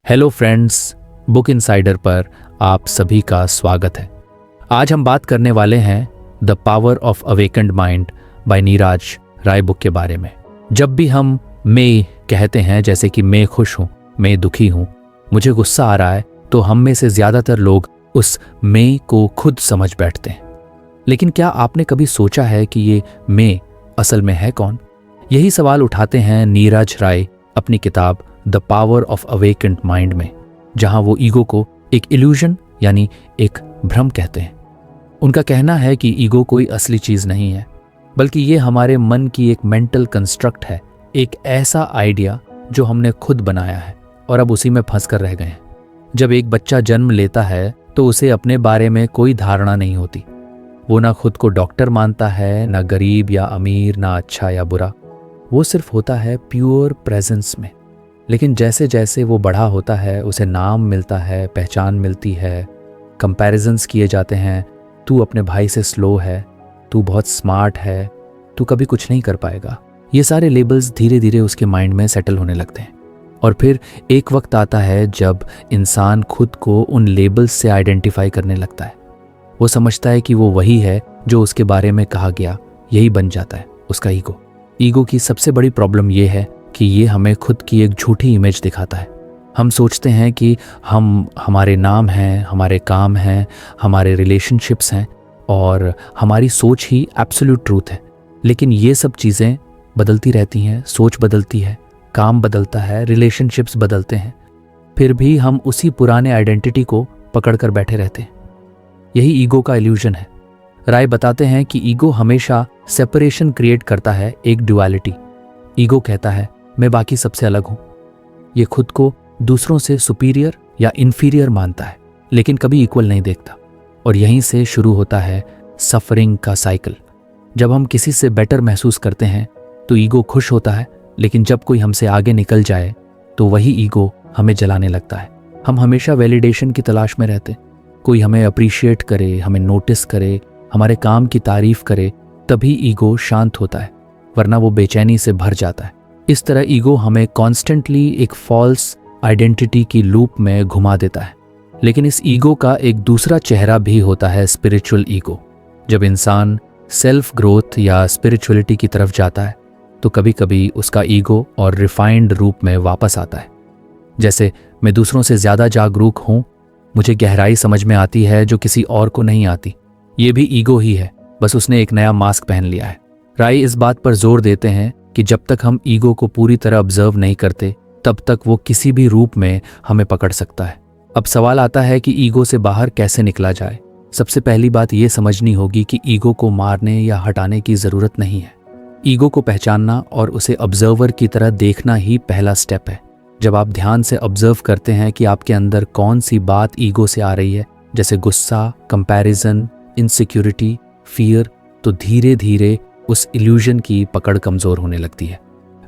Hello friends, book insider पर आप सभी का स्वागत है। आज हम बात करने वाले हैं the power of awakened mind by Neeraj Rai book के बारे में। जब भी हम मैं कहते हैं, जैसे कि मैं खुश हूँ, मैं दुखी हूँ, मुझे गुस्सा आ रहा है, तो हम में से ज़्यादातर लोग उस मैं को खुद समझ बैठते हैं। लेकिन क्या आपने कभी सोचा है कि ये मैं असल में है कौन? यही सवाल उठाते हैं नीरज राय अपनी किताब the power of awakened mind में, जहां वो ईगो को एक इल्यूजन यानी एक भ्रम कहते हैं। उनका कहना है कि ईगो कोई असली चीज नहीं है, बल्कि ये हमारे मन की एक मेंटल कंस्ट्रक्ट है, एक ऐसा आइडिया जो हमने खुद बनाया है और अब उसी में फंस कर रह गए हैं। जब एक बच्चा जन्म लेता है तो उसे अपने बारे में कोई धारणा नहीं होती। वो ना खुद को डॉक्टर मानता है, ना गरीब या अमीर, ना अच्छा या बुरा। वो सिर्फ होता है प्योर प्रेजेंस में। लेकिन जैसे जैसे वो बड़ा होता है, उसे नाम मिलता है, पहचान मिलती है, कंपैरिजन्स किए जाते हैं। तू अपने भाई से स्लो है, तू बहुत स्मार्ट है, तू कभी कुछ नहीं कर पाएगा। ये सारे लेबल्स धीरे धीरे उसके माइंड में सेटल होने लगते हैं। और फिर एक वक्त आता है जब इंसान खुद को उन लेबल्स से आइडेंटिफाई करने लगता है। वो समझता है कि वो वही है जो उसके बारे में कहा गया, यही बन जाता है उसका ईगो। ईगो की सबसे बड़ी प्रॉब्लम ये है कि ये हमें खुद की एक झूठी इमेज दिखाता है। हम सोचते हैं कि हमारे नाम हैं, हमारे काम हैं, हमारे रिलेशनशिप्स हैं और हमारी सोच ही एब्सोल्यूट ट्रूथ है। लेकिन ये सब चीज़ें बदलती रहती हैं, सोच बदलती है, काम बदलता है, रिलेशनशिप्स बदलते हैं, फिर भी हम उसी पुराने आइडेंटिटी को पकड़ कर बैठे रहते हैं। यही ईगो का इल्यूजन है। राय बताते हैं कि ईगो हमेशा सेपरेशन क्रिएट करता है, एक ड्युअलिटी। ईगो कहता है मैं बाकी सबसे अलग हूं। ये खुद को दूसरों से सुपीरियर या इन्फीरियर मानता है, लेकिन कभी इक्वल नहीं देखता। और यहीं से शुरू होता है सफरिंग का साइकिल। जब हम किसी से बेटर महसूस करते हैं तो ईगो खुश होता है, लेकिन जब कोई हमसे आगे निकल जाए तो वही ईगो हमें जलाने लगता है। हम हमेशा वैलिडेशन की तलाश में रहते। कोई हमें अप्रिशिएट करे, हमें नोटिस करे, हमारे काम की तारीफ करे, तभी ईगो शांत होता है, वरना वो बेचैनी से भर जाता है। इस तरह ईगो हमें कॉन्स्टेंटली एक फॉल्स आइडेंटिटी की लूप में घुमा देता है। लेकिन इस ईगो का एक दूसरा चेहरा भी होता है, स्पिरिचुअल ईगो। जब इंसान सेल्फ ग्रोथ या स्पिरिचुअलिटी की तरफ जाता है तो कभी कभी उसका ईगो और रिफाइंड रूप में वापस आता है। जैसे मैं दूसरों से ज़्यादा जागरूक हूँ, मुझे गहराई समझ में आती है जो किसी और को नहीं आती। ये भी ईगो ही है, बस उसने एक नया मास्क पहन लिया है। राय इस बात पर जोर देते हैं कि जब तक हम ईगो को पूरी तरह ऑब्जर्व नहीं करते, तब तक वो किसी भी रूप में हमें पकड़ सकता है। अब सवाल आता है कि ईगो से बाहर कैसे निकला जाए। सबसे पहली बात ये समझनी होगी कि ईगो को मारने या हटाने की ज़रूरत नहीं है। ईगो को पहचानना और उसे ऑब्जर्वर की तरह देखना ही पहला स्टेप है। जब आप ध्यान से ऑब्जर्व करते हैं कि आपके अंदर कौन सी बात ईगो से आ रही है, जैसे गुस्सा, कंपैरिजन, इनसिक्योरिटी, फियर, तो धीरे धीरे उस इल्यूजन की पकड़ कमज़ोर होने लगती है।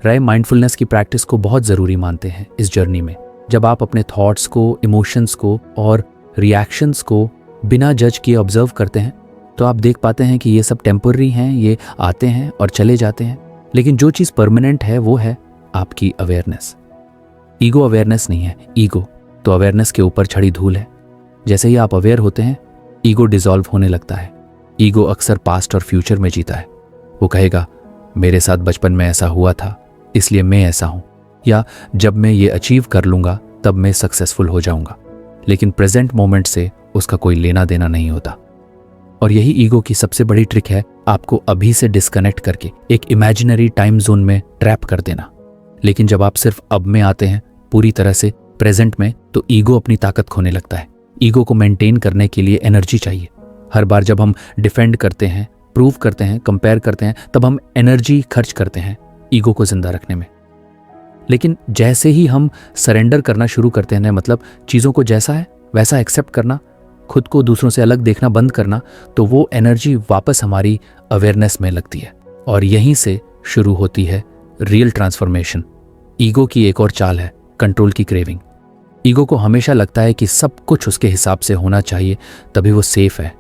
राय माइंडफुलनेस की प्रैक्टिस को बहुत ज़रूरी मानते हैं इस जर्नी में। जब आप अपने थॉट्स को, इमोशंस को और रिएक्शंस को बिना जज किए ऑब्जर्व करते हैं तो आप देख पाते हैं कि ये सब टेम्पररी हैं, ये आते हैं और चले जाते हैं। लेकिन जो चीज़ परमानेंट है वो है आपकी अवेयरनेस। ईगो अवेयरनेस नहीं है, ईगो तो अवेयरनेस के ऊपर छड़ी धूल है। जैसे ही आप अवेयर होते हैं, ईगो डिसॉल्व होने लगता है। ईगो अक्सर पास्ट और फ्यूचर में जीता है। वो कहेगा मेरे साथ बचपन में ऐसा हुआ था, इसलिए मैं ऐसा हूं, या जब मैं ये अचीव कर लूंगा तब मैं सक्सेसफुल हो जाऊंगा। लेकिन प्रेजेंट मोमेंट से उसका कोई लेना देना नहीं होता। और यही ईगो की सबसे बड़ी ट्रिक है, आपको अभी से डिस्कनेक्ट करके एक इमेजिनरी टाइम जोन में ट्रैप कर देना। लेकिन जब आप सिर्फ अब में आते हैं, पूरी तरह से प्रेजेंट में, तो ईगो अपनी ताकत खोने लगता है। ईगो को मेंटेन करने के लिए एनर्जी चाहिए। हर बार जब हम डिफेंड करते हैं, प्रूव करते हैं, कंपेयर करते हैं, तब हम एनर्जी खर्च करते हैं ईगो को जिंदा रखने में। लेकिन जैसे ही हम सरेंडर करना शुरू करते हैं, मतलब चीज़ों को जैसा है वैसा एक्सेप्ट करना, खुद को दूसरों से अलग देखना बंद करना, तो वो एनर्जी वापस हमारी अवेयरनेस में लगती है। और यहीं से शुरू होती है रियल ट्रांसफॉर्मेशन। ईगो की एक और चाल है कंट्रोल की क्रेविंग। ईगो को हमेशा लगता है कि सब कुछ उसके हिसाब से होना चाहिए, तभी वो सेफ है।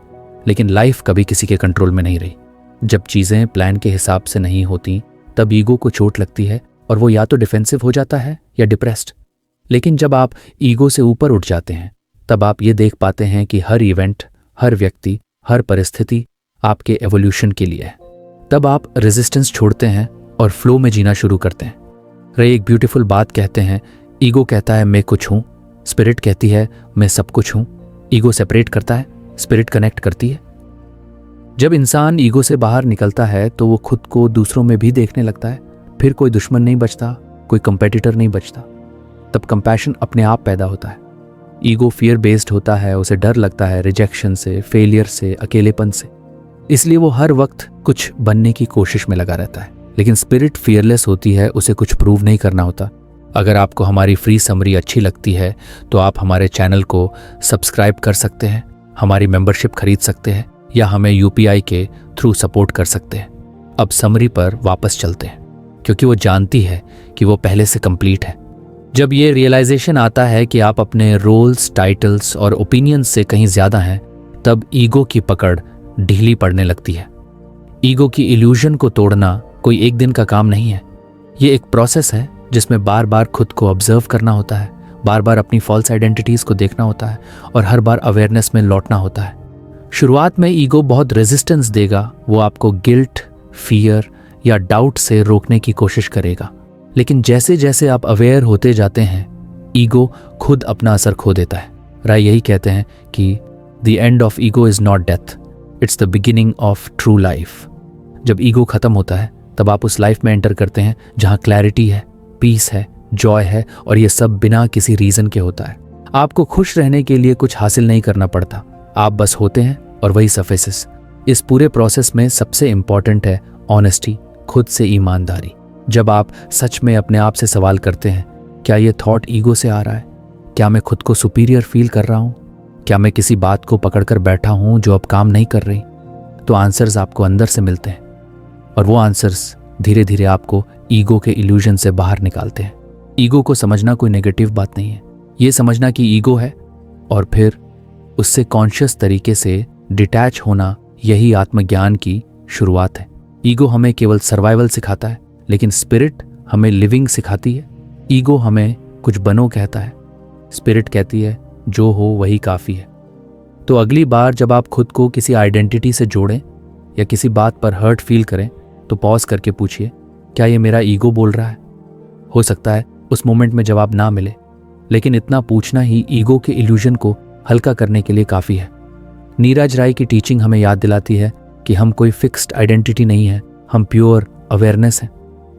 लेकिन लाइफ कभी किसी के कंट्रोल में नहीं रही। जब चीज़ें प्लान के हिसाब से नहीं होती, तब ईगो को चोट लगती है और वो या तो डिफेंसिव हो जाता है या डिप्रेस्ड। लेकिन जब आप ईगो से ऊपर उठ जाते हैं तब आप ये देख पाते हैं कि हर इवेंट, हर व्यक्ति, हर परिस्थिति आपके एवोल्यूशन के लिए है। तब आप रेजिस्टेंस छोड़ते हैं और फ्लो में जीना शुरू करते हैं। रे एक ब्यूटीफुल बात कहते हैं, ईगो कहता है मैं कुछ हूँ, स्पिरिट कहती है मैं सब कुछ हूँ। ईगो सेपरेट करता है, स्पिरिट कनेक्ट करती है। जब इंसान ईगो से बाहर निकलता है तो वो खुद को दूसरों में भी देखने लगता है। फिर कोई दुश्मन नहीं बचता, कोई कंपेटिटर नहीं बचता। तब कंपैशन अपने आप पैदा होता है। ईगो फियर बेस्ड होता है, उसे डर लगता है रिजेक्शन से, फेलियर से, अकेलेपन से। इसलिए वो हर वक्त कुछ बनने की कोशिश में लगा रहता है। लेकिन स्पिरिट फियरलेस होती है, उसे कुछ प्रूव नहीं करना होता। अगर आपको हमारी फ्री समरी अच्छी लगती है तो आप हमारे चैनल को सब्सक्राइब कर सकते हैं, हमारी मेंबरशिप खरीद सकते हैं या हमें यूपीआई के थ्रू सपोर्ट कर सकते हैं। अब समरी पर वापस चलते हैं, क्योंकि वो जानती है कि वो पहले से कंप्लीट है। जब ये रियलाइजेशन आता है कि आप अपने रोल्स, टाइटल्स और ओपिनियंस से कहीं ज्यादा हैं, तब ईगो की पकड़ ढीली पड़ने लगती है। ईगो की इल्यूजन को तोड़ना कोई एक दिन का काम नहीं है। ये एक प्रोसेस है जिसमें बार बार खुद को ऑब्जर्व करना होता है, बार बार अपनी फॉल्स आइडेंटिटीज को देखना होता है और हर बार अवेयरनेस में लौटना होता है। शुरुआत में ईगो बहुत रेजिस्टेंस देगा, वो आपको गिल्ट, फियर या डाउट से रोकने की कोशिश करेगा। लेकिन जैसे जैसे आप अवेयर होते जाते हैं, ईगो खुद अपना असर खो देता है। राय यही कहते हैं कि the end of ego is not death, it's the beginning of true life. जब ईगो खत्म होता है तब आप उस लाइफ में एंटर करते हैं जहां क्लैरिटी है, पीस है, जॉय है, और ये सब बिना किसी रीजन के होता है। आपको खुश रहने के लिए कुछ हासिल नहीं करना पड़ता, आप बस होते हैं और वही सफिसेस। इस पूरे प्रोसेस में सबसे इंपॉर्टेंट है ऑनेस्टी, खुद से ईमानदारी। जब आप सच में अपने आप से सवाल करते हैं, क्या ये थॉट ईगो से आ रहा है? क्या मैं खुद को सुपीरियर फील कर रहा हूँ? क्या मैं किसी बात को पकड़कर बैठा हूँ जो अब काम नहीं कर रही? तो आंसर्स आपको अंदर से मिलते हैं और वो आंसर्स धीरे धीरे आपको ईगो के इल्यूजन से बाहर निकालते हैं। ईगो को समझना कोई नेगेटिव बात नहीं है। ये समझना कि ईगो है और फिर उससे कॉन्शियस तरीके से डिटैच होना, यही आत्मज्ञान की शुरुआत है। ईगो हमें केवल सर्वाइवल सिखाता है, लेकिन स्पिरिट हमें लिविंग सिखाती है। ईगो हमें कुछ बनो कहता है, स्पिरिट कहती है जो हो वही काफ़ी है। तो अगली बार जब आप खुद को किसी आइडेंटिटी से जोड़ें या किसी बात पर हर्ट फील करें तो पॉज करके पूछिए, क्या ये मेरा ईगो बोल रहा है? हो सकता है उस मोमेंट में जवाब ना मिले, लेकिन इतना पूछना ही ईगो के इल्यूजन को हल्का करने के लिए काफ़ी है। नीरज राय की टीचिंग हमें याद दिलाती है कि हम कोई फिक्स्ड आइडेंटिटी नहीं है, हम प्योर अवेयरनेस हैं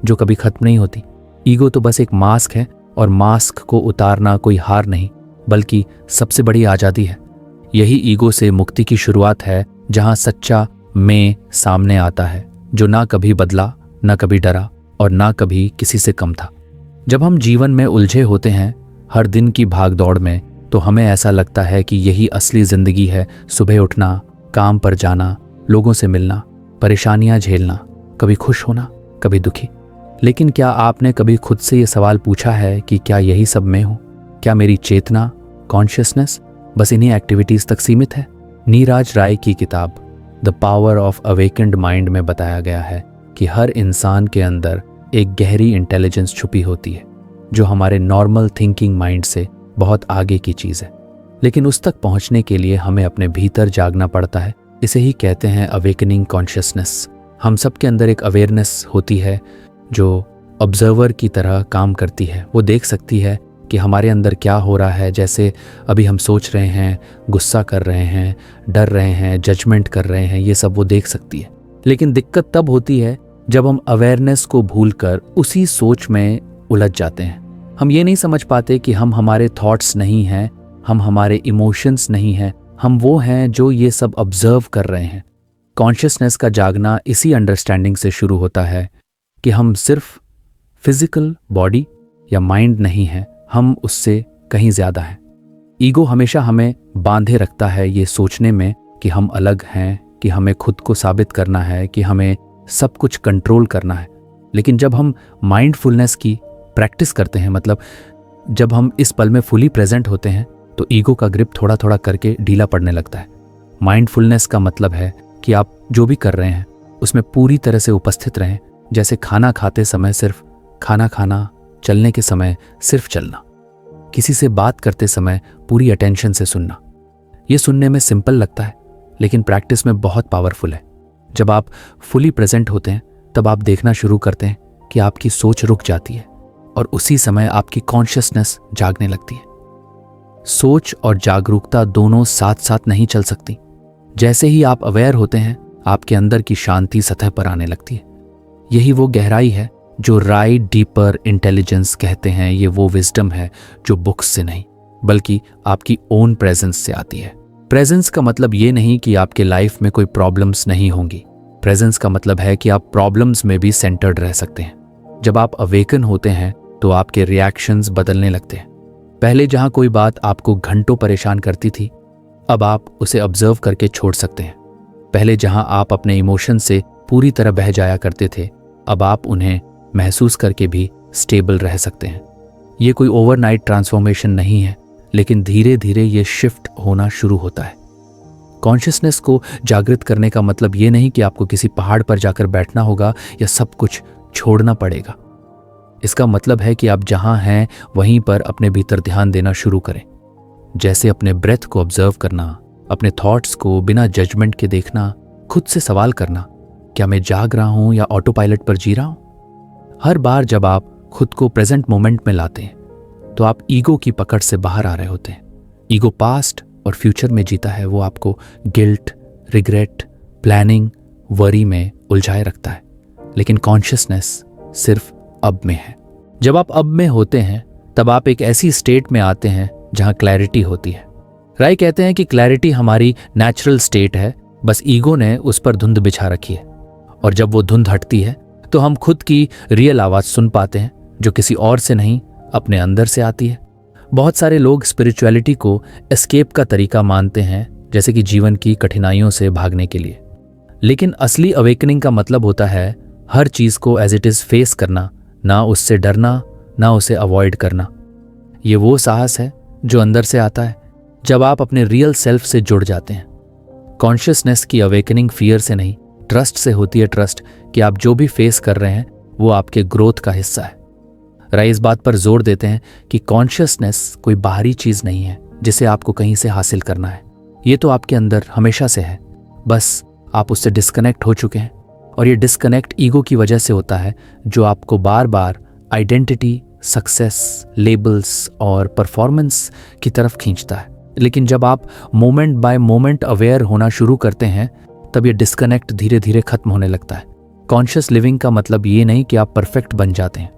जो कभी खत्म नहीं होती। ईगो तो बस एक मास्क है और मास्क को उतारना कोई हार नहीं बल्कि सबसे बड़ी आज़ादी है। यही ईगो से मुक्ति की शुरुआत है, जहां सच्चा मैं सामने आता है, जो ना कभी बदला, ना कभी डरा और ना कभी किसी से कम था। जब हम जीवन में उलझे होते हैं, हर दिन की भाग दौड़ में, तो हमें ऐसा लगता है कि यही असली जिंदगी है। सुबह उठना, काम पर जाना, लोगों से मिलना, परेशानियां झेलना, कभी खुश होना, कभी दुखी। लेकिन क्या आपने कभी खुद से ये सवाल पूछा है कि क्या यही सब मैं हूँ? क्या मेरी चेतना, कॉन्शियसनेस बस इन्हीं एक्टिविटीज तक सीमित है? नीरज राय की किताब the power of awakened mind में बताया गया है कि हर इंसान के अंदर एक गहरी इंटेलिजेंस छुपी होती है जो हमारे नॉर्मल थिंकिंग माइंड से बहुत आगे की चीज़ है। लेकिन उस तक पहुंचने के लिए हमें अपने भीतर जागना पड़ता है। इसे ही कहते हैं अवेकनिंग कॉन्शियसनेस। हम सब के अंदर एक अवेयरनेस होती है जो ऑब्जर्वर की तरह काम करती है। वो देख सकती है कि हमारे अंदर क्या हो रहा है। जैसे अभी हम सोच रहे हैं, गुस्सा कर रहे हैं, डर रहे हैं, जजमेंट कर रहे हैं, ये सब वो देख सकती है। लेकिन दिक्कत तब होती है जब हम अवेयरनेस को भूलकर उसी सोच में उलझ जाते हैं। हम ये नहीं समझ पाते कि हम हमारे थॉट्स नहीं हैं, हम हमारे इमोशंस नहीं हैं, हम वो हैं जो ये सब ऑब्जर्व कर रहे हैं। कॉन्शियसनेस का जागना इसी अंडरस्टैंडिंग से शुरू होता है कि हम सिर्फ फिजिकल बॉडी या माइंड नहीं हैं, हम उससे कहीं ज़्यादा हैं। ईगो हमेशा हमें बांधे रखता है ये सोचने में कि हम अलग हैं, कि हमें खुद को साबित करना है, कि हमें सब कुछ कंट्रोल करना है। लेकिन जब हम माइंडफुलनेस की प्रैक्टिस करते हैं, मतलब जब हम इस पल में फुली प्रेजेंट होते हैं, तो ईगो का ग्रिप थोड़ा थोड़ा करके ढीला पड़ने लगता है। माइंडफुलनेस का मतलब है कि आप जो भी कर रहे हैं उसमें पूरी तरह से उपस्थित रहें। जैसे खाना खाते समय सिर्फ खाना खाना, चलने के समय सिर्फ चलना। किसी से बात करते समय पूरी अटेंशन से सुनना। ये सुनने में सिंपल लगता है, लेकिन प्रैक्टिस में बहुत पावरफुल है। जब आप फुली प्रेजेंट होते हैं तब आप देखना शुरू करते हैं कि आपकी सोच रुक जाती है और उसी समय आपकी कॉन्शियसनेस जागने लगती है। सोच और जागरूकता दोनों साथ साथ नहीं चल सकती। जैसे ही आप अवेयर होते हैं, आपके अंदर की शांति सतह पर आने लगती है। यही वो गहराई है जो राय डीपर इंटेलिजेंस कहते हैं। ये वो विजडम है जो बुक्स से नहीं, बल्कि आपकी ओन प्रेजेंस से आती है। प्रेजेंस का मतलब ये नहीं कि आपके लाइफ में कोई प्रॉब्लम्स नहीं होंगी। प्रेजेंस का मतलब है कि आप प्रॉब्लम्स में भी सेंटर्ड रह सकते हैं। जब आप अवेकन होते हैं तो आपके रिएक्शंस बदलने लगते हैं। पहले जहां कोई बात आपको घंटों परेशान करती थी, अब आप उसे ऑब्जर्व करके छोड़ सकते हैं। पहले जहां आप अपने इमोशन से पूरी तरह बह जाया करते थे, अब आप उन्हें महसूस करके भी स्टेबल रह सकते हैं। ये कोई ओवरनाइट ट्रांसफॉर्मेशन नहीं है, लेकिन धीरे धीरे ये शिफ्ट होना शुरू होता है। कॉन्शियसनेस को जागृत करने का मतलब ये नहीं कि आपको किसी पहाड़ पर जाकर बैठना होगा या सब कुछ छोड़ना पड़ेगा। इसका मतलब है कि आप जहां हैं वहीं पर अपने भीतर ध्यान देना शुरू करें। जैसे अपने ब्रेथ को ऑब्जर्व करना, अपने थॉट्स को बिना जजमेंट के देखना, खुद से सवाल करना, क्या मैं जाग रहा हूं या ऑटो पायलट पर जी रहा हूं। हर बार जब आप खुद को प्रेजेंट मोमेंट में लाते हैं तो आप ईगो की पकड़ से बाहर आ रहे होते हैं। ईगो पास्ट और फ्यूचर में जीता है। वो आपको गिल्ट, रिग्रेट, प्लानिंग, वरी में उलझाए रखता है। लेकिन कॉन्शियसनेस सिर्फ अब में है। जब आप अब में होते हैं तब आप एक ऐसी स्टेट में आते हैं जहां क्लैरिटी होती है। राय कहते हैं कि क्लैरिटी हमारी नेचुरल स्टेट है, बस ईगो ने उस पर धुंध बिछा रखी है। और जब वो धुंध हटती है तो हम खुद की रियल आवाज सुन पाते हैं, जो किसी और से नहीं, अपने अंदर से आती है। बहुत सारे लोग स्पिरिचुअलिटी को एस्केप का तरीका मानते हैं, जैसे कि जीवन की कठिनाइयों से भागने के लिए। लेकिन असली अवेकनिंग का मतलब होता है हर चीज को एज इट इज फेस करना, ना उससे डरना, ना उसे अवॉइड करना। ये वो साहस है जो अंदर से आता है जब आप अपने रियल सेल्फ से जुड़ जाते हैं। कॉन्शियसनेस की अवेकनिंग फियर से नहीं, ट्रस्ट से होती है। ट्रस्ट कि आप जो भी फेस कर रहे हैं वो आपके ग्रोथ का हिस्सा है। राय इस बात पर जोर देते हैं कि कॉन्शियसनेस कोई बाहरी चीज नहीं है जिसे आपको कहीं से हासिल करना है। ये तो आपके अंदर हमेशा से है, बस आप उससे डिस्कनेक्ट हो चुके हैं। और ये डिस्कनेक्ट ईगो की वजह से होता है, जो आपको बार बार आइडेंटिटी, सक्सेस, लेबल्स और परफॉर्मेंस की तरफ खींचता है। लेकिन जब आप मोमेंट बाय मोमेंट अवेयर होना शुरू करते हैं तब ये डिस्कनेक्ट धीरे धीरे खत्म होने लगता है। कॉन्शियस लिविंग का मतलब ये नहीं कि आप परफेक्ट बन जाते हैं।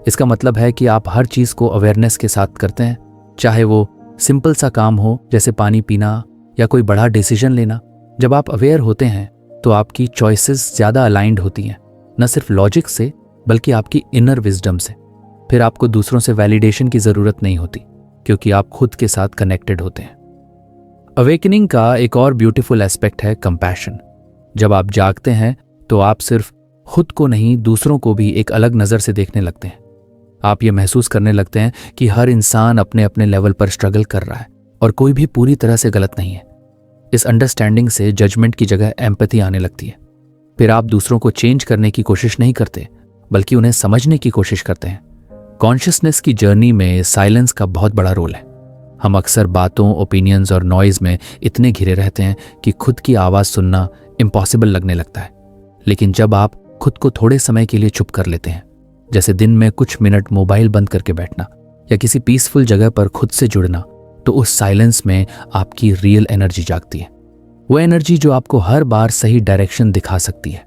इसका मतलब है कि आप हर चीज को अवेयरनेस के साथ करते हैं, चाहे वो सिंपल सा काम हो जैसे पानी पीना या कोई बड़ा डिसीजन लेना। जब आप अवेयर होते हैं तो आपकी चॉइसेस ज्यादा अलाइंड होती हैं, न सिर्फ लॉजिक से बल्कि आपकी इनर विजडम से। फिर आपको दूसरों से वैलिडेशन की जरूरत नहीं होती, क्योंकि आप खुद के साथ कनेक्टेड होते हैं। अवेकनिंग का एक और ब्यूटीफुल एस्पेक्ट है कंपैशन। जब आप जागते हैं तो आप सिर्फ खुद को नहीं, दूसरों को भी एक अलग नजर से देखने लगते हैं। आप ये महसूस करने लगते हैं कि हर इंसान अपने अपने लेवल पर स्ट्रगल कर रहा है और कोई भी पूरी तरह से गलत नहीं है। इस अंडरस्टैंडिंग से जजमेंट की जगह एम्पैथी आने लगती है। फिर आप दूसरों को चेंज करने की कोशिश नहीं करते, बल्कि उन्हें समझने की कोशिश करते हैं। कॉन्शियसनेस की जर्नी में साइलेंस का बहुत बड़ा रोल है। हम अक्सर बातों, ओपिनियंस और नॉइज में इतने घिरे रहते हैं कि खुद की आवाज सुनना इम्पॉसिबल लगने लगता है। लेकिन जब आप खुद को थोड़े समय के लिए चुप कर लेते हैं, जैसे दिन में कुछ मिनट मोबाइल बंद करके बैठना या किसी पीसफुल जगह पर खुद से जुड़ना, तो उस साइलेंस में आपकी रियल एनर्जी जागती है। वो एनर्जी जो आपको हर बार सही डायरेक्शन दिखा सकती है।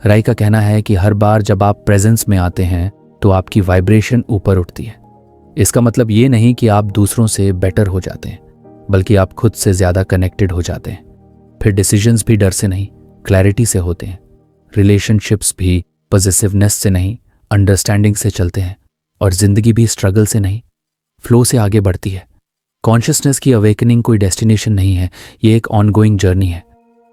राय का कहना है कि हर बार जब आप प्रेजेंस में आते हैं तो आपकी वाइब्रेशन ऊपर उठती है। इसका मतलब ये नहीं कि आप दूसरों से बेटर हो जाते हैं, बल्कि आप खुद से ज्यादा कनेक्टेड हो जाते हैं। फिर डिसीजंस भी डर से नहीं, क्लैरिटी से होते हैं। रिलेशनशिप्स भी पॉजिटिवनेस से नहीं, अंडरस्टैंडिंग से चलते हैं। और जिंदगी भी स्ट्रगल से नहीं, फ्लो से आगे बढ़ती है। कॉन्शियसनेस की अवेकनिंग कोई डेस्टिनेशन नहीं है, ये एक ऑनगोइंग जर्नी है।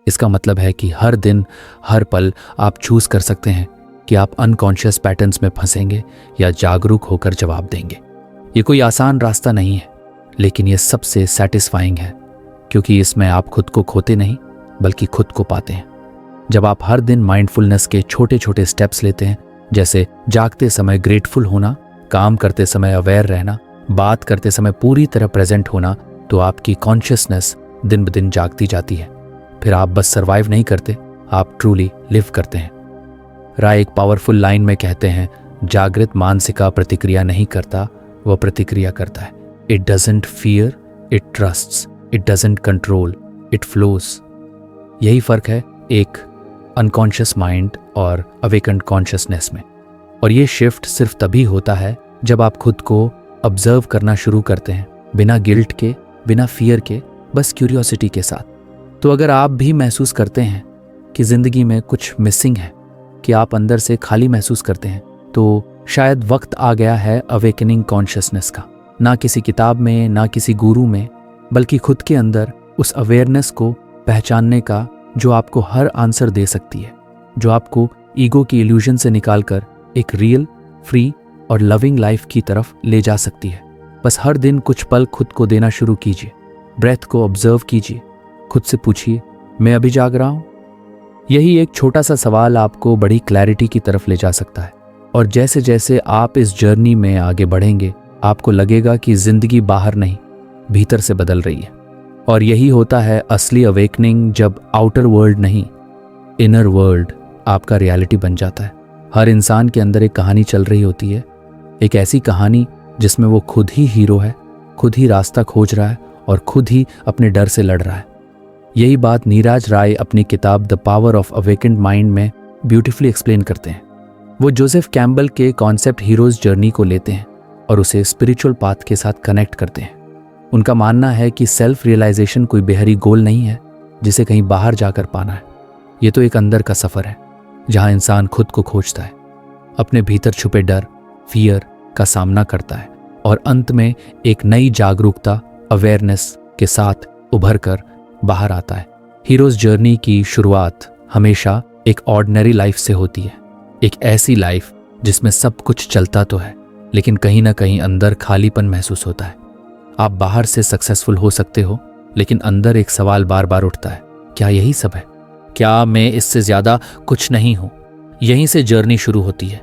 इसका मतलब है कि हर दिन, हर पल आप चूज कर सकते हैं कि आप अनकॉन्शियस पैटर्न्स में फंसेंगे या जागरूक होकर जवाब देंगे। ये कोई आसान रास्ता नहीं है, लेकिन ये सबसे सेटिस्फाइंग है, क्योंकि इसमें आप खुद को खोते नहीं, बल्कि खुद को पाते हैं। जब आप हर दिन माइंडफुलनेस के छोटे छोटे स्टेप्स लेते हैं, जैसे जागते समय ग्रेटफुल होना, काम करते समय अवेयर रहना, बात करते समय पूरी तरह प्रेजेंट होना, तो आपकी कॉन्शियसनेस दिन ब दिन जागती जाती है। फिर आप बस सर्वाइव नहीं करते, आप ट्रूली लिव करते हैं। राय एक पावरफुल लाइन में कहते हैं, जागृत मानसिका प्रतिक्रिया नहीं करता, वह प्रतिक्रिया करता है। It doesn't fear, it trusts, it doesn't control, it flows. यही फर्क है एक अनकॉन्शियस माइंड और अवेकन्ड कॉन्शियसनेस में। और ये शिफ्ट सिर्फ तभी होता है जब आप खुद को ऑब्जर्व करना शुरू करते हैं, बिना गिल्ट के, बिना फियर के, बस क्यूरियोसिटी के साथ। तो अगर आप भी महसूस करते हैं कि जिंदगी में कुछ मिसिंग है, कि आप अंदर से खाली महसूस करते हैं, तो शायद वक्त आ गया है अवेकनिंग कॉन्शियसनेस का। ना किसी किताब में, ना किसी गुरु में, बल्कि खुद के अंदर उस अवेयरनेस को पहचानने का जो आपको हर आंसर दे सकती है, जो आपको ईगो की इल्यूजन से निकालकर एक रियल, फ्री और लविंग लाइफ की तरफ ले जा सकती है। बस हर दिन कुछ पल खुद को देना शुरू कीजिए, ब्रेथ को ऑब्जर्व कीजिए, खुद से पूछिए, मैं अभी जाग रहा हूँ? यही एक छोटा सा सवाल आपको बड़ी क्लैरिटी की तरफ ले जा सकता है। और जैसे जैसे आप इस जर्नी में आगे बढ़ेंगे, आपको लगेगा कि जिंदगी बाहर नहीं, भीतर से बदल रही है। और यही होता है असली अवेकनिंग, जब आउटर वर्ल्ड नहीं, इनर वर्ल्ड आपका रियलिटी बन जाता है। हर इंसान के अंदर एक कहानी चल रही होती है, एक ऐसी कहानी जिसमें वो खुद ही हीरो है, खुद ही रास्ता खोज रहा है और खुद ही अपने डर से लड़ रहा है। यही बात नीरज राय अपनी किताब the power of awakened mind में ब्यूटीफुली एक्सप्लेन करते हैं। वो जोसेफ कैम्बल के कॉन्सेप्ट हीरोज जर्नी को लेते हैं और उसे स्पिरिचुअल पाथ के साथ कनेक्ट करते हैं। उनका मानना है कि सेल्फ रियलाइजेशन कोई बाहरी गोल नहीं है जिसे कहीं बाहर जाकर पाना है। ये तो एक अंदर का सफ़र है जहाँ इंसान खुद को खोजता है, अपने भीतर छुपे डर, फियर का सामना करता है और अंत में एक नई जागरूकता, अवेयरनेस के साथ उभर कर बाहर आता है। हीरोज जर्नी की शुरुआत हमेशा एक ऑर्डिनरी लाइफ से होती है, एक ऐसी लाइफ जिसमें सब कुछ चलता तो है लेकिन कहीं ना कहीं अंदर खालीपन महसूस होता है। आप बाहर से सक्सेसफुल हो सकते हो लेकिन अंदर एक सवाल बार बार उठता है, क्या यही सब है? क्या मैं इससे ज़्यादा कुछ नहीं हूँ? यहीं से जर्नी शुरू होती है,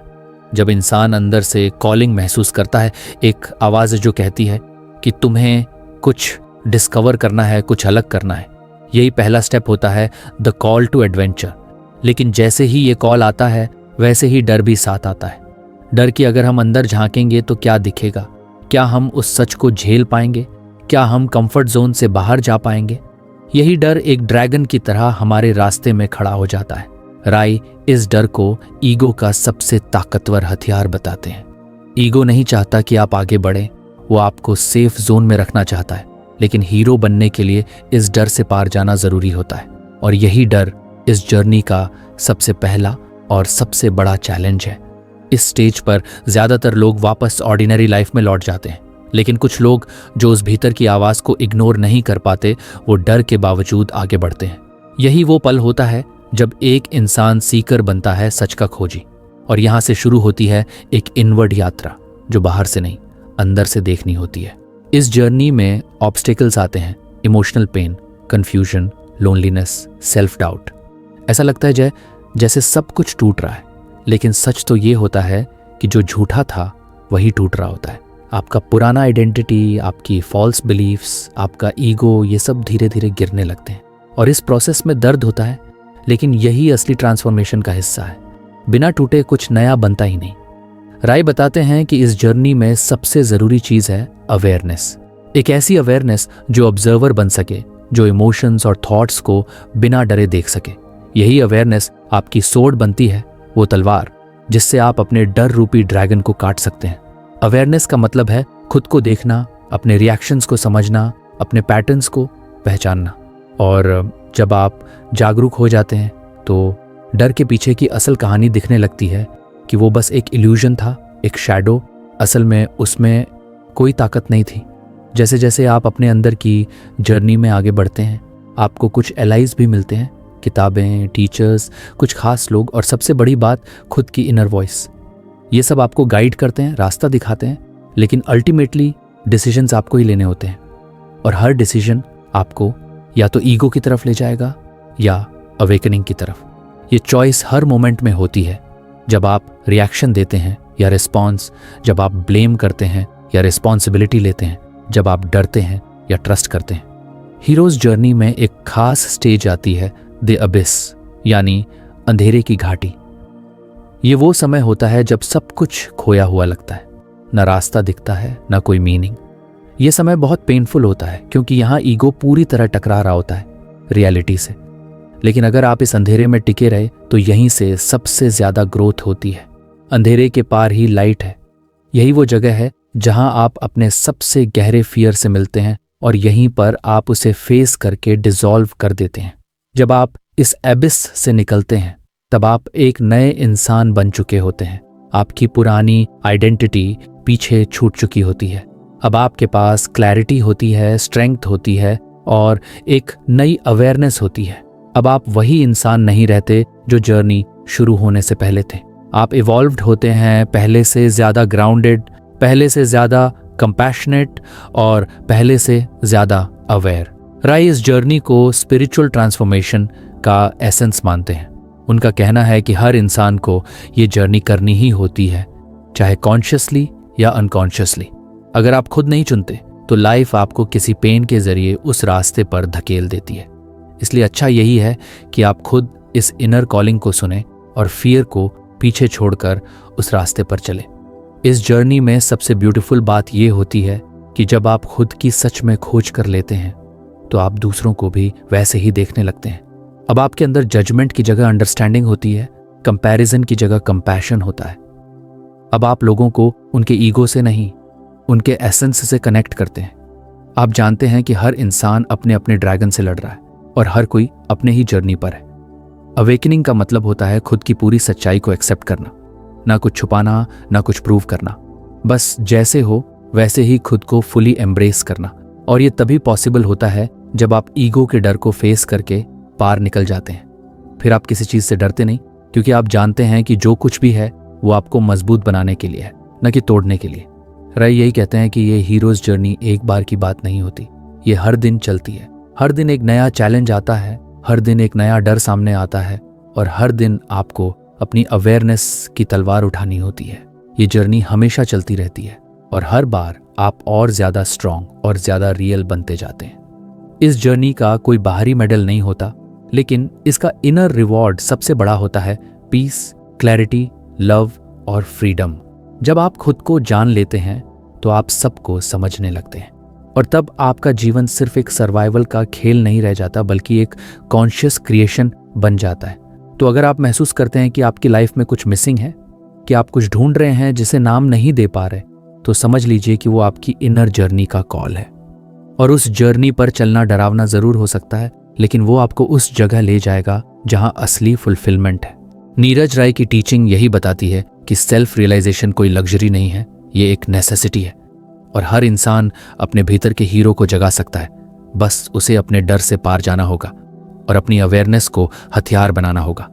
जब इंसान अंदर से कॉलिंग महसूस करता है, एक आवाज़ जो कहती है कि तुम्हें कुछ डिस्कवर करना है, कुछ अलग करना है। यही पहला स्टेप होता है, द कॉल टू एडवेंचर। लेकिन जैसे ही ये कॉल आता है वैसे ही डर भी साथ आता है। डर कि अगर हम अंदर झांकेंगे तो क्या दिखेगा? क्या हम उस सच को झेल पाएंगे? क्या हम कंफर्ट जोन से बाहर जा पाएंगे? यही डर एक ड्रैगन की तरह हमारे रास्ते में खड़ा हो जाता है। राय इस डर को ईगो का सबसे ताकतवर हथियार बताते हैं। ईगो नहीं चाहता कि आप आगे बढ़ें, वो आपको सेफ जोन में रखना चाहता है। लेकिन हीरो बनने के लिए इस डर से पार जाना जरूरी होता है और यही डर इस जर्नी का सबसे पहला और सबसे बड़ा चैलेंज है। इस स्टेज पर ज्यादातर लोग वापस ऑर्डिनरी लाइफ में लौट जाते हैं, लेकिन कुछ लोग जो उस भीतर की आवाज को इग्नोर नहीं कर पाते, वो डर के बावजूद आगे बढ़ते हैं। यही वो पल होता है जब एक इंसान सीकर बनता है, सच का खोजी। और यहां से शुरू होती है एक इनवर्ड यात्रा जो बाहर से नहीं, अंदर से देखनी होती है। इस जर्नी में ऑब्स्टेकल्स आते हैं, emotional pain, confusion, loneliness, self doubt. ऐसा लगता है जैसे सब कुछ टूट रहा है, लेकिन सच तो ये होता है कि जो झूठा था वही टूट रहा होता है। आपका पुराना आइडेंटिटी, आपकी फॉल्स बिलीफ्स, आपका ईगो, ये सब धीरे धीरे गिरने लगते हैं और इस प्रोसेस में दर्द होता है, लेकिन यही असली ट्रांसफॉर्मेशन का हिस्सा है। बिना टूटे कुछ नया बनता ही नहीं। राय बताते हैं कि इस जर्नी में सबसे जरूरी चीज है अवेयरनेस। एक ऐसी अवेयरनेस जो ऑब्जर्वर बन सके, जो इमोशंस और थॉट्स को बिना डरे देख सके। यही अवेयरनेस आपकी सोर्ड बनती है, वो तलवार जिससे आप अपने डर रूपी ड्रैगन को काट सकते हैं। अवेयरनेस का मतलब है खुद को देखना, अपने रिएक्शंस को समझना, अपने पैटर्न्स को पहचानना। और जब आप जागरूक हो जाते हैं तो डर के पीछे की असल कहानी दिखने लगती है कि वो बस एक इल्यूजन था, एक शैडो। असल में उसमें कोई ताकत नहीं थी। जैसे जैसे आप अपने अंदर की जर्नी में आगे बढ़ते हैं, आपको कुछ एलाइज भी मिलते हैं, किताबें, टीचर्स, कुछ खास लोग और सबसे बड़ी बात खुद की इनर वॉइस। ये सब आपको गाइड करते हैं, रास्ता दिखाते हैं, लेकिन अल्टीमेटली डिसीजंस आपको ही लेने होते हैं। और हर डिसीजन आपको या तो ईगो की तरफ ले जाएगा या अवेकनिंग की तरफ। ये चॉइस हर मोमेंट में होती है, जब आप रिएक्शन देते हैं या रिस्पॉन्स, जब आप ब्लेम करते हैं या रिस्पॉन्सिबिलिटी लेते हैं, जब आप डरते हैं या ट्रस्ट करते हैं। हीरोज जर्नी में एक खास स्टेज आती है, द अबिस, यानी अंधेरे की घाटी। ये वो समय होता है जब सब कुछ खोया हुआ लगता है, न रास्ता दिखता है, न कोई मीनिंग। ये समय बहुत पेनफुल होता है क्योंकि यहाँ ईगो पूरी तरह टकरा रहा होता है रियलिटी से। लेकिन अगर आप इस अंधेरे में टिके रहे तो यहीं से सबसे ज्यादा ग्रोथ होती है। अंधेरे के पार ही लाइट है। यही वो जगह है जहां आप अपने सबसे गहरे फियर से मिलते हैं और यहीं पर आप उसे फेस करके डिसॉल्व कर देते हैं। जब आप इस एबिस से निकलते हैं तब आप एक नए इंसान बन चुके होते हैं। आपकी पुरानी आइडेंटिटी पीछे छूट चुकी होती है। अब आपके पास क्लैरिटी होती है, स्ट्रेंथ होती है और एक नई अवेयरनेस होती है। अब आप वही इंसान नहीं रहते जो जर्नी शुरू होने से पहले थे। आप इवॉल्व्ड होते हैं, पहले से ज्यादा ग्राउंडेड, पहले से ज्यादा कंपैशनेट और पहले से ज्यादा अवेयर। राय इस जर्नी को स्पिरिचुअल ट्रांसफॉर्मेशन का एसेंस मानते हैं। उनका कहना है कि हर इंसान को ये जर्नी करनी ही होती है, चाहे कॉन्शियसली या अनकॉन्शियसली। अगर आप खुद नहीं चुनते तो लाइफ आपको किसी पेन के जरिए उस रास्ते पर धकेल देती है। इसलिए अच्छा यही है कि आप खुद इस इनर कॉलिंग को सुने और फियर को पीछे छोड़कर उस रास्ते पर चले। इस जर्नी में सबसे ब्यूटीफुल बात यह होती है कि जब आप खुद की सच में खोज कर लेते हैं तो आप दूसरों को भी वैसे ही देखने लगते हैं। अब आपके अंदर जजमेंट की जगह अंडरस्टैंडिंग होती है, कंपैरिजन की जगह कंपैशन होता है। अब आप लोगों को उनके ईगो से नहीं, उनके एसेंस से कनेक्ट करते हैं। आप जानते हैं कि हर इंसान अपने अपने ड्रैगन से लड़ रहा है और हर कोई अपने ही जर्नी पर है। अवेकनिंग का मतलब होता है खुद की पूरी सच्चाई को एक्सेप्ट करना, ना कुछ छुपाना, ना कुछ प्रूव करना, बस जैसे हो वैसे ही खुद को फुली एम्ब्रेस करना। और ये तभी पॉसिबल होता है जब आप ईगो के डर को फेस करके पार निकल जाते हैं। फिर आप किसी चीज से डरते नहीं, क्योंकि आप जानते हैं कि जो कुछ भी है वो आपको मजबूत बनाने के लिए है, न कि तोड़ने के लिए। राय यही कहते हैं कि ये हीरोज जर्नी एक बार की बात नहीं होती, ये हर दिन चलती है। हर दिन एक नया चैलेंज आता है, हर दिन एक नया डर सामने आता है और हर दिन आपको अपनी अवेयरनेस की तलवार उठानी होती है। ये जर्नी हमेशा चलती रहती है और हर बार आप और ज्यादा स्ट्रांग और ज्यादा रियल बनते जाते हैं। इस जर्नी का कोई बाहरी मेडल नहीं होता, लेकिन इसका इनर रिवॉर्ड सबसे बड़ा होता है पीस, क्लैरिटी, लव और फ्रीडम। जब आप खुद को जान लेते हैं तो आप सबको समझने लगते हैं और तब आपका जीवन सिर्फ एक सर्वाइवल का खेल नहीं रह जाता, बल्कि एक कॉन्शियस क्रिएशन बन जाता है। तो अगर आप महसूस करते हैं कि आपकी लाइफ में कुछ मिसिंग है, कि आप कुछ ढूंढ रहे हैं जिसे नाम नहीं दे पा रहे, तो समझ लीजिए कि वो आपकी इनर जर्नी का कॉल है। और उस जर्नी पर चलना डरावना जरूर हो सकता है, लेकिन वो आपको उस जगह ले जाएगा जहां असली फुलफिलमेंट है। नीरज राय की टीचिंग यही बताती है कि सेल्फ रियलाइजेशन कोई लग्जरी नहीं है, ये एक नेसेसिटी है। और हर इंसान अपने भीतर के हीरो को जगा सकता है, बस उसे अपने डर से पार जाना होगा और अपनी अवेयरनेस को हथियार बनाना होगा।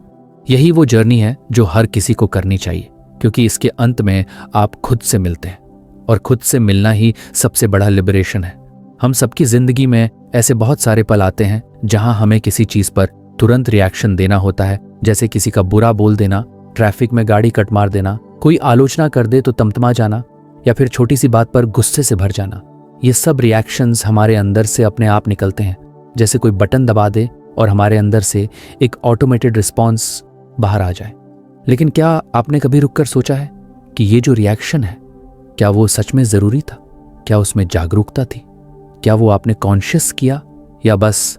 यही वो जर्नी है जो हर किसी को करनी चाहिए, क्योंकि इसके अंत में आप खुद से मिलते हैं और खुद से मिलना ही सबसे बड़ा लिबरेशन है। हम सबकी जिंदगी में ऐसे बहुत सारे पल आते हैं जहां हमें किसी चीज पर तुरंत रिएक्शन देना होता है, जैसे किसी का बुरा बोल देना, ट्रैफिक में गाड़ी कट मार देना, कोई आलोचना कर दे तो तमतमा जाना, या फिर छोटी सी बात पर गुस्से से भर जाना। ये सब रिएक्शंस हमारे अंदर से अपने आप निकलते हैं, जैसे कोई बटन दबा दे और हमारे अंदर से एक ऑटोमेटेड रिस्पॉन्स बाहर आ जाए। लेकिन क्या आपने कभी रुककर सोचा है कि ये जो रिएक्शन है, क्या वो सच में जरूरी था? क्या उसमें जागरूकता थी? क्या वो आपने कॉन्शियस किया या बस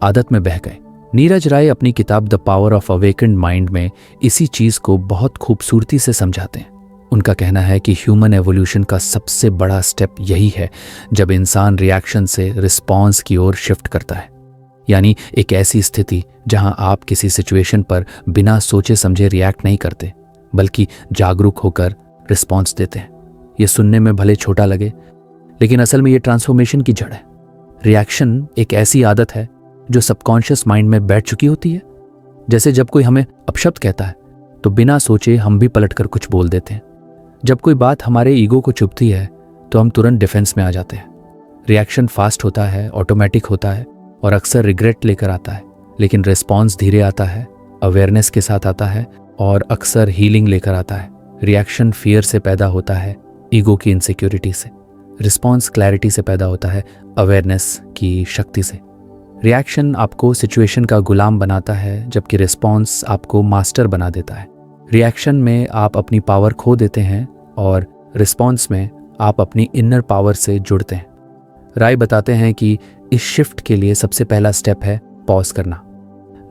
आदत में बह गए? नीरज राय अपनी किताब the power of awakened mind में इसी चीज को बहुत खूबसूरती से समझाते हैं। उनका कहना है कि ह्यूमन एवोल्यूशन का सबसे बड़ा स्टेप यही है जब इंसान रिएक्शन से रिस्पॉन्स की ओर शिफ्ट करता है, यानी एक ऐसी स्थिति जहां आप किसी सिचुएशन पर बिना सोचे समझे रिएक्ट नहीं करते, बल्कि जागरूक होकर रिस्पॉन्स देते हैं। ये सुनने में भले छोटा लगे, लेकिन असल में ये ट्रांसफॉर्मेशन की जड़ है। रिएक्शन एक ऐसी आदत है जो सबकॉन्शियस माइंड में बैठ चुकी होती है। जैसे जब कोई हमें अपशब्द कहता है तो बिना सोचे हम भी पलटकर कुछ बोल देते हैं। जब कोई बात हमारे ईगो को चुभती है तो हम तुरंत डिफेंस में आ जाते हैं। रिएक्शन फास्ट होता है, ऑटोमेटिक होता है और अक्सर रिग्रेट लेकर आता है, लेकिन रिस्पॉन्स धीरे आता है, अवेयरनेस के साथ आता है और अक्सर हीलिंग लेकर आता है। रिएक्शन फियर से पैदा होता है, ईगो की इनसिक्योरिटी से। रिस्पॉन्स क्लैरिटी से पैदा होता है, अवेयरनेस की शक्ति से। रिएक्शन आपको सिचुएशन का गुलाम बनाता है, जबकि रिस्पॉन्स आपको मास्टर बना देता है। रिएक्शन में आप अपनी पावर खो देते हैं और रिस्पॉन्स में आप अपनी इनर पावर से जुड़ते हैं। राय बताते हैं कि इस शिफ्ट के लिए सबसे पहला स्टेप है पॉज करना।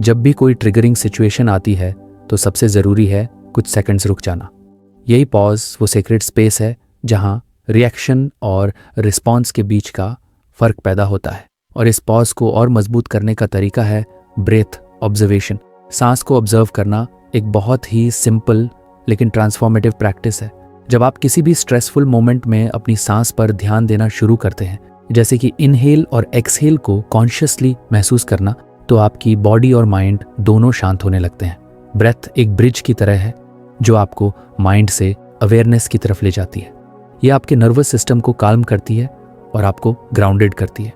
जब भी कोई ट्रिगरिंग सिचुएशन आती है तो सबसे ज़रूरी है कुछ सेकंड्स रुक जाना। यही पॉज वो सीक्रेट स्पेस है जहां रिएक्शन और रिस्पॉन्स के बीच का फ़र्क पैदा होता है। और इस पॉज को और मजबूत करने का तरीका है ब्रेथ ऑब्जर्वेशन। सांस को ऑब्जर्व करना एक बहुत ही सिंपल लेकिन ट्रांसफॉर्मेटिव प्रैक्टिस है। जब आप किसी भी स्ट्रेसफुल मोमेंट में अपनी सांस पर ध्यान देना शुरू करते हैं, जैसे कि इनहेल और एक्सहेल को कॉन्शियसली महसूस करना, तो आपकी बॉडी और माइंड दोनों शांत होने लगते हैं। ब्रेथ एक ब्रिज की तरह है जो आपको माइंड से अवेयरनेस की तरफ ले जाती है। यह आपके नर्वस सिस्टम को काल्म करती है और आपको ग्राउंडेड करती है।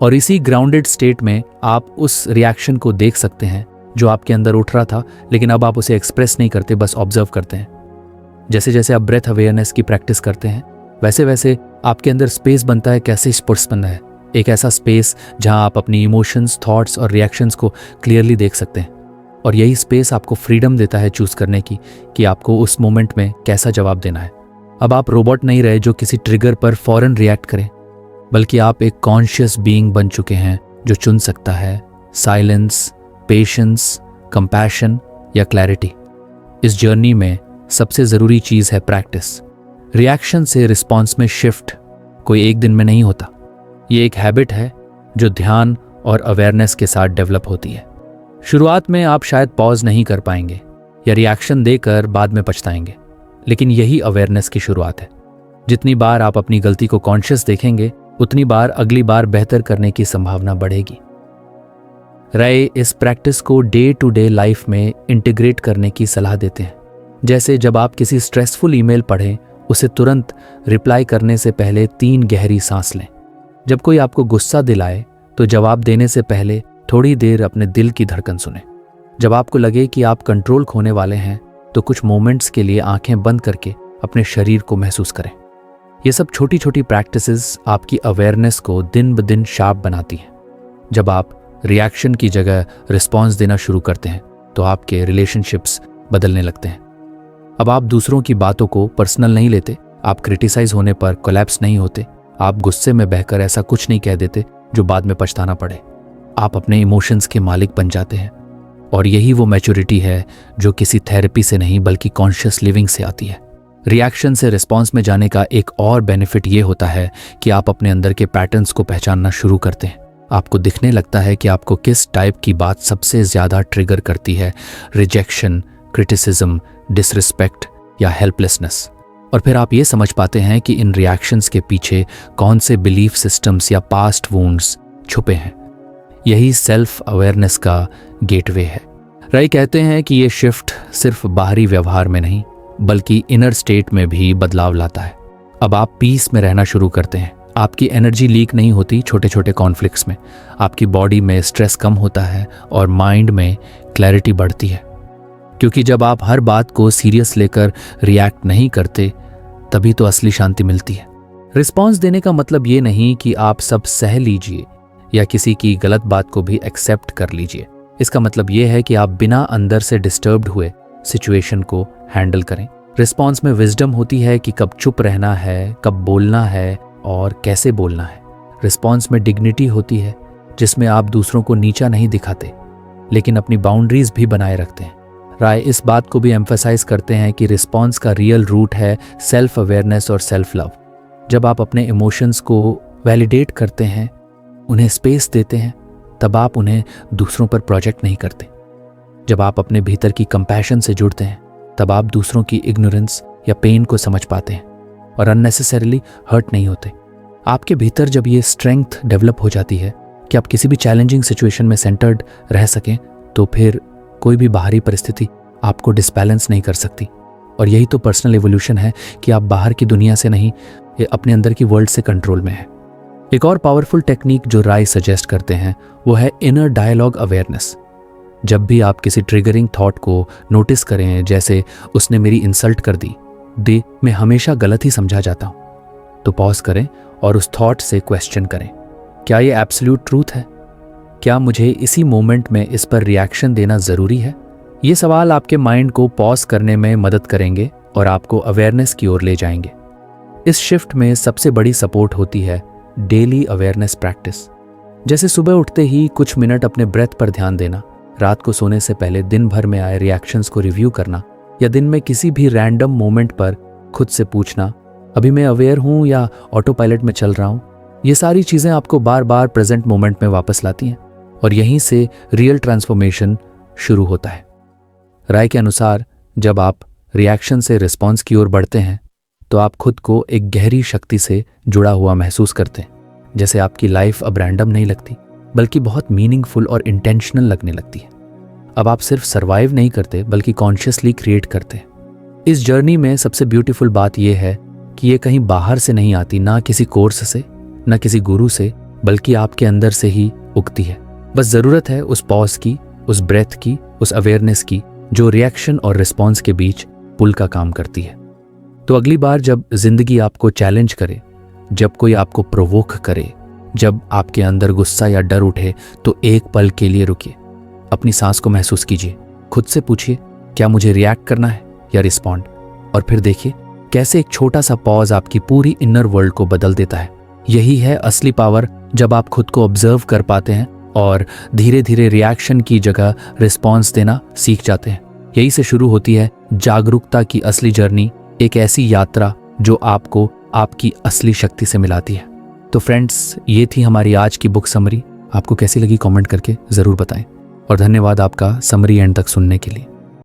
और इसी ग्राउंडेड स्टेट में आप उस रिएक्शन को देख सकते हैं जो आपके अंदर उठ रहा था, लेकिन अब आप उसे एक्सप्रेस नहीं करते, बस ऑब्जर्व करते हैं। जैसे जैसे आप ब्रेथ अवेयरनेस की प्रैक्टिस करते हैं, वैसे वैसे आपके अंदर स्पेस बनता है। कैसे स्पेस बनता है? एक ऐसा स्पेस जहां आप अपनी इमोशंस, थॉट्स और रिएक्शंस को क्लियरली देख सकते हैं। और यही स्पेस आपको फ्रीडम देता है चूज करने की कि आपको उस मोमेंट में कैसा जवाब देना है। अब आप रोबोट नहीं रहे जो किसी ट्रिगर पर फौरन रिएक्ट करें, बल्कि आप एक कॉन्शियस बीइंग बन चुके हैं जो चुन सकता है साइलेंस, पेशेंस, कंपैशन या क्लैरिटी। इस जर्नी में सबसे ज़रूरी चीज़ है प्रैक्टिस। रिएक्शन से रिस्पॉन्स में शिफ्ट कोई एक दिन में नहीं होता। ये एक हैबिट है जो ध्यान और अवेयरनेस के साथ डेवलप होती है। शुरुआत में आप शायद पॉज नहीं कर पाएंगे या रिएक्शन देकर बाद में पछताएंगे, लेकिन यही अवेयरनेस की शुरुआत है। जितनी बार आप अपनी गलती को कॉन्शियस देखेंगे, उतनी बार अगली बार बेहतर करने की संभावना बढ़ेगी। रे इस प्रैक्टिस को डे टू डे लाइफ में इंटीग्रेट करने की सलाह देते हैं। जैसे जब आप किसी स्ट्रेसफुल ईमेल पढ़ें, उसे तुरंत रिप्लाई करने से पहले 3 गहरी सांस लें। जब कोई आपको गुस्सा दिलाए तो जवाब देने से पहले थोड़ी देर अपने दिल की धड़कन सुनें। जब आपको लगे कि आप कंट्रोल खोने वाले हैं तो कुछ मोमेंट्स के लिए आंखें बंद करके अपने शरीर को महसूस करें। ये सब छोटी छोटी प्रैक्टिसेस आपकी अवेयरनेस को दिन ब दिन शार्प बनाती हैं। जब आप रिएक्शन की जगह रिस्पॉन्स देना शुरू करते हैं तो आपके रिलेशनशिप्स बदलने लगते हैं। अब आप दूसरों की बातों को पर्सनल नहीं लेते, आप क्रिटिसाइज होने पर कोलैप्स नहीं होते, आप गुस्से में बहकर ऐसा कुछ नहीं कह देते जो बाद में पछताना पड़े। आप अपने इमोशंस के मालिक बन जाते हैं। और यही वो मैच्योरिटी है जो किसी थेरेपी से नहीं बल्कि कॉन्शियस लिविंग से आती है। रिएक्शन से रिस्पॉन्स में जाने का एक और बेनिफिट ये होता है कि आप अपने अंदर के पैटर्न्स को पहचानना शुरू करते हैं। आपको दिखने लगता है कि आपको किस टाइप की बात सबसे ज़्यादा ट्रिगर करती है, रिजेक्शन, क्रिटिसिज्म, डिसरिस्पेक्ट या हेल्पलेसनेस। और फिर आप ये समझ पाते हैं कि इन रिएक्शंस के पीछे कौन से बिलीफ सिस्टम्स या पास्ट वुंड्स छुपे हैं। यही सेल्फ अवेयरनेस का गेटवे है। राय कहते हैं कि ये शिफ्ट सिर्फ बाहरी व्यवहार में नहीं बल्कि इनर स्टेट में भी बदलाव लाता है। अब आप पीस में रहना शुरू करते हैं। आपकी एनर्जी लीक नहीं होती छोटे छोटे कॉन्फ्लिक्ट्स में। आपकी बॉडी में स्ट्रेस कम होता है और माइंड में क्लैरिटी बढ़ती है। क्योंकि जब आप हर बात को सीरियस लेकर रिएक्ट नहीं करते, तभी तो असली शांति मिलती है। रिस्पॉन्स देने का मतलब ये नहीं कि आप सब सह लीजिए या किसी की गलत बात को भी एक्सेप्ट कर लीजिए। इसका मतलब ये है कि आप बिना अंदर से डिस्टर्ब्ड हुए सिचुएशन को हैंडल करें। रिस्पॉन्स में विजडम होती है कि कब चुप रहना है, कब बोलना है और कैसे बोलना है। रिस्पॉन्स में डिग्निटी होती है जिसमें आप दूसरों को नीचा नहीं दिखाते लेकिन अपनी बाउंड्रीज भी बनाए रखते हैं। राय इस बात को भी एम्फसाइज करते हैं कि रिस्पॉन्स का रियल रूट है सेल्फ अवेयरनेस और सेल्फ लव। जब आप अपने इमोशंस को वैलिडेट करते हैं, उन्हें स्पेस देते हैं, तब आप उन्हें दूसरों पर प्रोजेक्ट नहीं करते। जब आप अपने भीतर की कंपैशन से जुड़ते हैं, तब आप दूसरों की इग्नोरेंस या पेन को समझ पाते हैं और अननेसेसरीली हर्ट नहीं होते। आपके भीतर जब ये स्ट्रेंथ डेवलप हो जाती है कि आप किसी भी चैलेंजिंग सिचुएशन में सेंटर्ड रह सकें, तो फिर कोई भी बाहरी परिस्थिति आपको डिसबैलेंस नहीं कर सकती। और यही तो पर्सनल एवोल्यूशन है कि आप बाहर की दुनिया से नहीं, ये अपने अंदर की वर्ल्ड से कंट्रोल में है। एक और पावरफुल टेक्निक जो राय सजेस्ट करते हैं वो है इनर डायलॉग अवेयरनेस। जब भी आप किसी ट्रिगरिंग थॉट को नोटिस करें, जैसे उसने मेरी इंसल्ट कर दी, दे मैं हमेशा गलत ही समझा जाता हूं। तो पॉज करें और उस थॉट से क्वेश्चन करें, क्या ये एब्सोल्यूट ट्रूथ है? क्या मुझे इसी मोमेंट में इस पर रिएक्शन देना जरूरी है? ये सवाल आपके माइंड को पॉज करने में मदद करेंगे और आपको अवेयरनेस की ओर ले जाएंगे। इस शिफ्ट में सबसे बड़ी सपोर्ट होती है डेली अवेयरनेस प्रैक्टिस। जैसे सुबह उठते ही कुछ मिनट अपने ब्रेथ पर ध्यान देना, रात को सोने से पहले दिन भर में आए रिएक्शंस को रिव्यू करना, या दिन में किसी भी रैंडम मोमेंट पर खुद से पूछना, अभी मैं अवेयर हूं या ऑटो पायलट में चल रहा हूं। ये सारी चीजें आपको बार बार प्रेजेंट मोमेंट में वापस लाती हैं और यहीं से रियल ट्रांसफॉर्मेशन शुरू होता है। राय के अनुसार जब आप रिएक्शन से रिस्पॉन्स की ओर बढ़ते हैं तो आप खुद को एक गहरी शक्ति से जुड़ा हुआ महसूस करते हैं। जैसे आपकी लाइफ अब रैंडम नहीं लगती बल्कि बहुत मीनिंगफुल और इंटेंशनल लगने लगती है। अब आप सिर्फ सर्वाइव नहीं करते बल्कि कॉन्शियसली क्रिएट करते हैं। इस जर्नी में सबसे ब्यूटीफुल बात यह है कि ये कहीं बाहर से नहीं आती, ना किसी कोर्स से, ना किसी गुरु से, बल्कि आपके अंदर से ही उगती है। बस जरूरत है उस पॉज की, उस ब्रेथ की, उस अवेयरनेस की जो रिएक्शन और रिस्पॉन्स के बीच पुल का काम करती है। तो अगली बार जब जिंदगी आपको चैलेंज करे, जब कोई आपको प्रोवोक करे, जब आपके अंदर गुस्सा या डर उठे, तो एक पल के लिए रुकिए, अपनी सांस को महसूस कीजिए, खुद से पूछिए क्या मुझे रिएक्ट करना है या रिस्पॉन्ड, और फिर देखिए कैसे एक छोटा सा पॉज आपकी पूरी इनर वर्ल्ड को बदल देता है। यही है असली पावर, जब आप खुद को ऑब्जर्व कर पाते हैं और धीरे धीरे रिएक्शन की जगह रिस्पॉन्स देना सीख जाते हैं। यही से शुरू होती है जागरूकता की असली जर्नी, एक ऐसी यात्रा जो आपको आपकी असली शक्ति से मिलाती है। तो फ्रेंड्स, ये थी हमारी आज की बुक समरी। आपको कैसी लगी कमेंट करके ज़रूर बताएं और धन्यवाद आपका समरी एंड तक सुनने के लिए।